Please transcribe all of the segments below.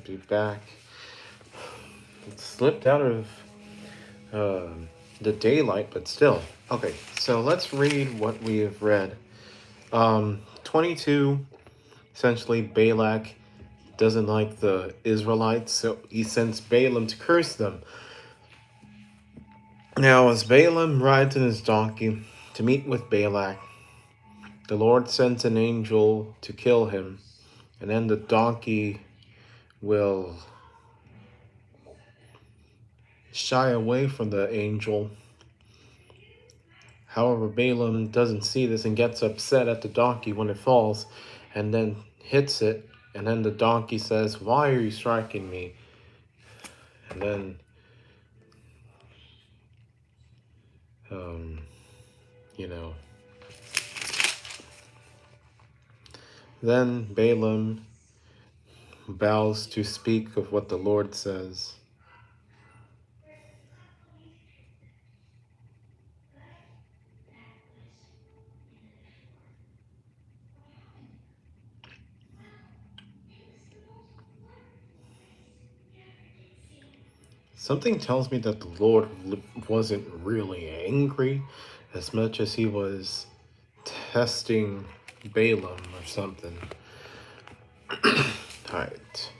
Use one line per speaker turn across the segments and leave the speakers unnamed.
be back. It slipped out of the daylight, but still. Okay, so let's read what we have read. 22, essentially, Balak doesn't like the Israelites, so he sends Balaam to curse them. Now, as Balaam rides on his donkey to meet with Balak, the Lord sends an angel to kill him, and then the donkey will shy away from the angel. However, Balaam doesn't see this and gets upset at the donkey when it falls and then hits it. And then the donkey says, "Why are you striking me?" And then, you know, then Balaam vows to speak of what the Lord says. Something tells me that the Lord wasn't really angry as much as he was testing Balaam or something. Alright.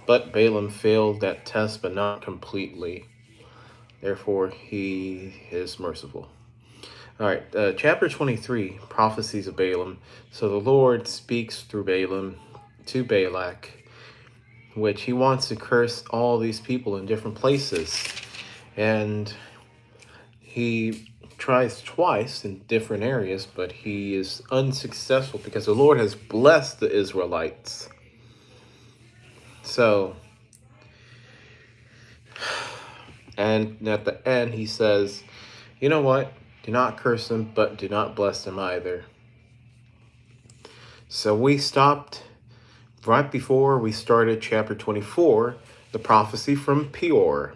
But Balaam failed that test, but not completely. Therefore, he is merciful. Alright, chapter 23, prophecies of Balaam. So the Lord speaks through Balaam to Balak, which he wants to curse all these people in different places. And he tries twice in different areas, but he is unsuccessful because the Lord has blessed the Israelites. So, and at the end he says, you know what? Do not curse them, but do not bless them either. So we stopped right before we started chapter 24, the prophecy from Peor.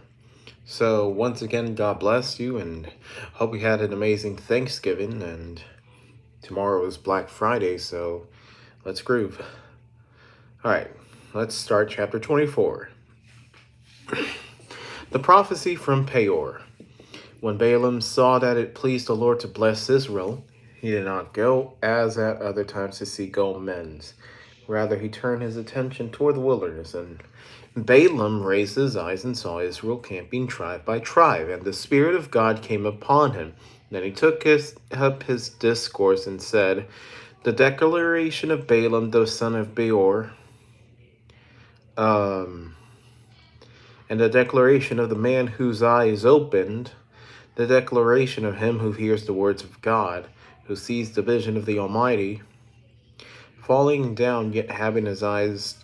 So once again, God bless you, and hope you had an amazing Thanksgiving, and tomorrow is Black Friday, so let's groove. All right, let's start chapter 24. The prophecy from Peor. When Balaam saw that it pleased the Lord to bless Israel, he did not go as at other times to seek omens. Rather, he turned his attention toward the wilderness, and Balaam raised his eyes and saw Israel camping tribe by tribe, and the Spirit of God came upon him. Then he took up his discourse and said, the declaration of Balaam, the son of Beor, and the declaration of the man whose eye is opened, the declaration of him who hears the words of God, who sees the vision of the Almighty, falling down yet having his eyes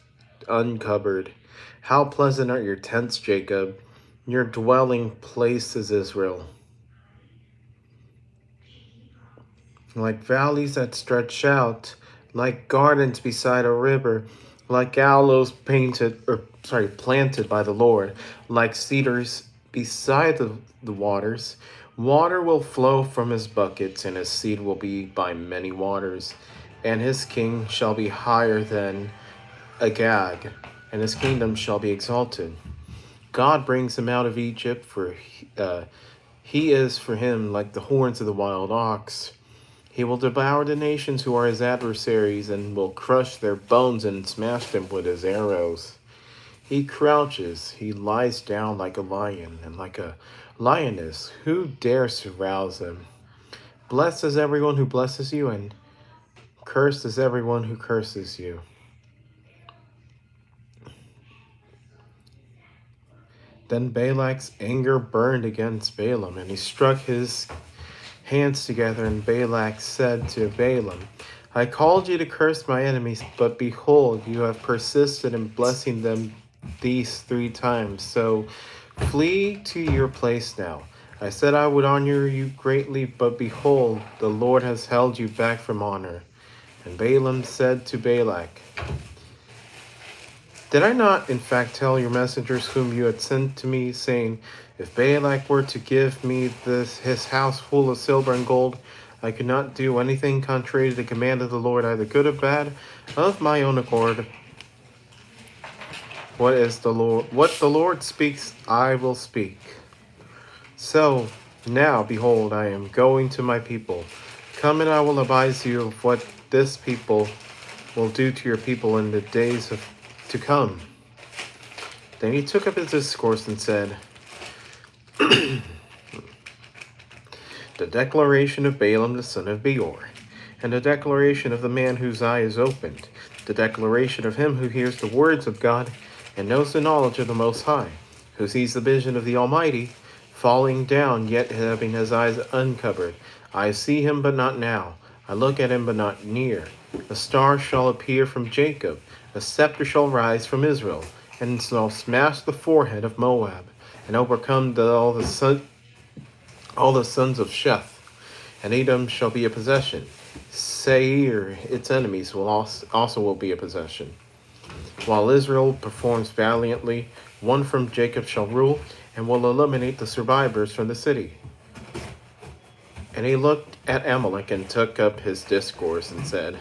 uncovered. How pleasant are your tents, Jacob, your dwelling places, Israel. Like valleys that stretch out, like gardens beside a river, like aloes planted by the Lord, like cedars beside the waters. Water will flow from his buckets, and his seed will be by many waters. And his king shall be higher than Agag, and his kingdom shall be exalted. God brings him out of Egypt, for he is for him like the horns of the wild ox. He will devour the nations who are his adversaries, and will crush their bones and smash them with his arrows. He crouches, he lies down like a lion, and like a lioness. Who dares to rouse him? Blessed is everyone who blesses you, and cursed is everyone who curses you. Then Balak's anger burned against Balaam, and he struck his hands together, and Balak said to Balaam, I called you to curse my enemies, but behold, you have persisted in blessing them these 3 times. So flee to your place now. I said I would honor you greatly, but behold, the Lord has held you back from honor. And Balaam said to Balak, did I not in fact tell your messengers whom you had sent to me, saying, if Balak were to give me his house full of silver and gold, I could not do anything contrary to the command of the Lord, either good or bad, of my own accord? What the Lord speaks, I will speak. So now, behold, I am going to my people. Come and I will advise you of what this people will do to your people in the days to come. Then he took up his discourse and said, the declaration of Balaam the son of Beor, and the declaration of the man whose eye is opened, the declaration of him who hears the words of God and knows the knowledge of the Most High, who sees the vision of the Almighty, falling down, yet having his eyes uncovered. I see him, but not now. I look at him, but not near. A star shall appear from Jacob, a scepter shall rise from Israel, and shall smash the forehead of Moab, and overcome all the sons of Sheth. And Edom shall be a possession. Seir, its enemies, will be a possession. While Israel performs valiantly, one from Jacob shall rule, and will eliminate the survivors from the city. And he looked at Amalek and took up his discourse and said,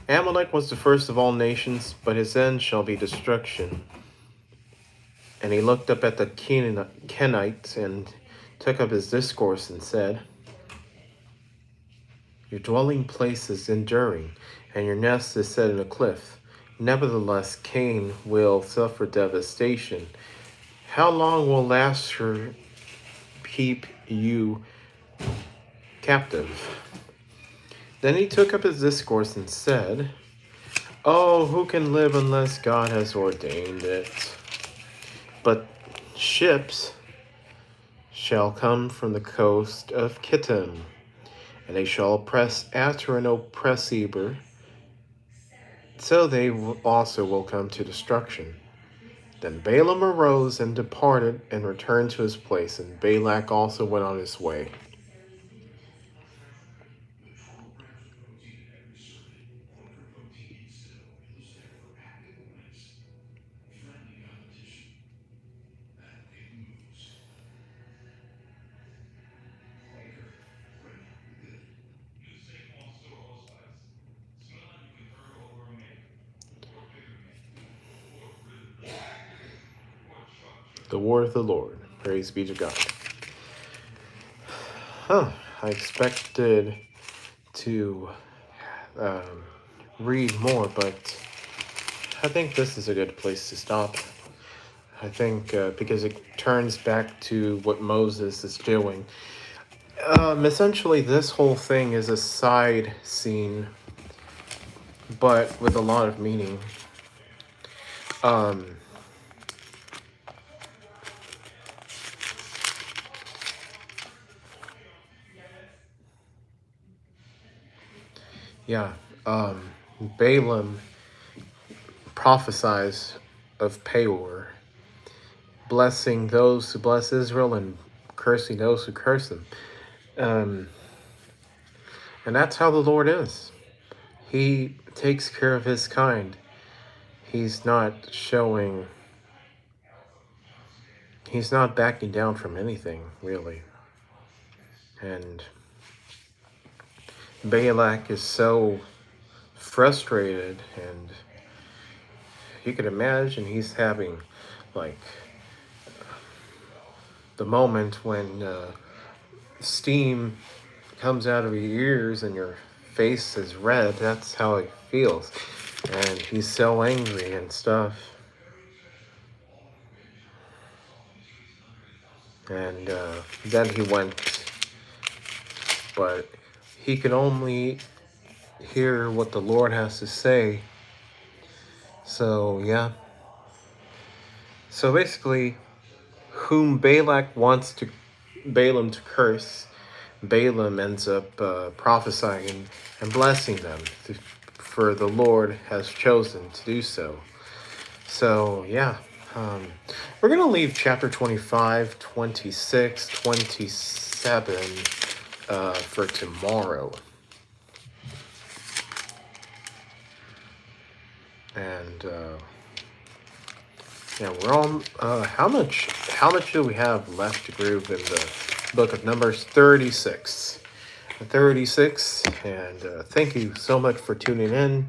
Amalek was the first of all nations, but his end shall be destruction. And he looked up at the Kenites and took up his discourse and said, your dwelling place is enduring, and your nest is set in a cliff. Nevertheless, Cain will suffer devastation. How long will Lasher keep you captive? Then he took up his discourse and said, oh, who can live unless God has ordained it? But ships shall come from the coast of Kittim, and they shall oppress Asher and oppress Eber, so they also will come to destruction. Then Balaam arose and departed and returned to his place, and Balak also went on his way. The word of the Lord. Praise be to God. I expected to read more, but I think this is a good place to stop. I think because it turns back to what Moses is doing. Essentially, this whole thing is a side scene, but with a lot of meaning. Balaam prophesies of Peor, blessing those who bless Israel and cursing those who curse them. And that's how the Lord is. He takes care of his kind. He's not backing down from anything, really. And Balak is so frustrated, and you can imagine he's having like the moment when steam comes out of your ears and your face is red. That's how it feels, and he's so angry and stuff. And then he went, but he could only hear what the Lord has to say. So yeah. So basically, whom Balak wants Balaam to curse, Balaam ends up prophesying and blessing them, for the Lord has chosen to do so. So yeah, we're going to leave chapter 25, 26, 27 for tomorrow. And we're on. How much do we have left to groove in the book of Numbers? 36. 36. And thank you so much for tuning in.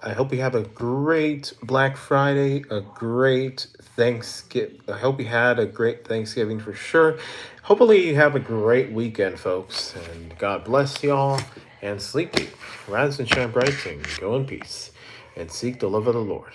I hope you have a great Black Friday, a great Thanksgiving. I hope you had a great Thanksgiving for sure. Hopefully, you have a great weekend, folks. And God bless y'all and sleep deep. Rise and shine bright and go in peace and seek the love of the Lord.